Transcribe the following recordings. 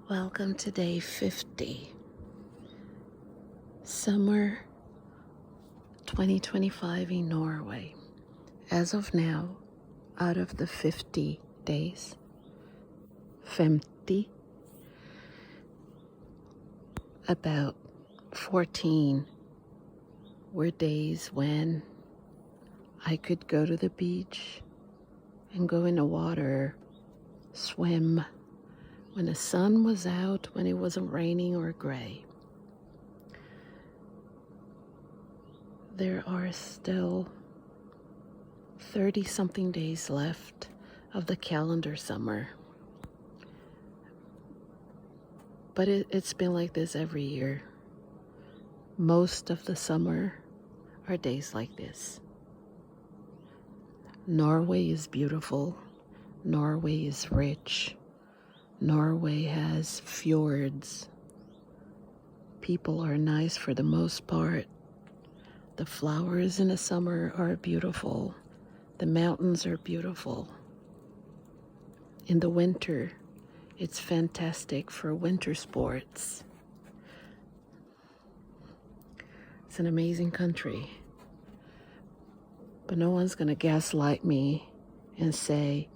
Welcome to day 50. Summer 2025 in Norway. As of now, out of the 50 days, 50, about 14 were days when I could go to the beach and go in the water, swim, when the sun was out, when it wasn't raining or gray. There are still 30-something days left of the calendar summer. But it's been like this every year. Most of the summer are days like this. Norway is beautiful. Norway is rich. Norway has fjords. People are nice for the most part. The flowers in the summer are beautiful. The mountains are beautiful. In the winter, it's fantastic for winter sports. It's an amazing country. But no one's gonna gaslight me and say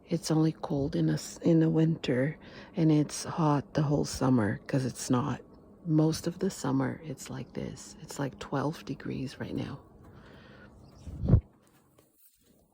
it's only cold in the winter and it's hot the whole summer, because it's not. Most of the summer it's like this. It's like 12 degrees right now.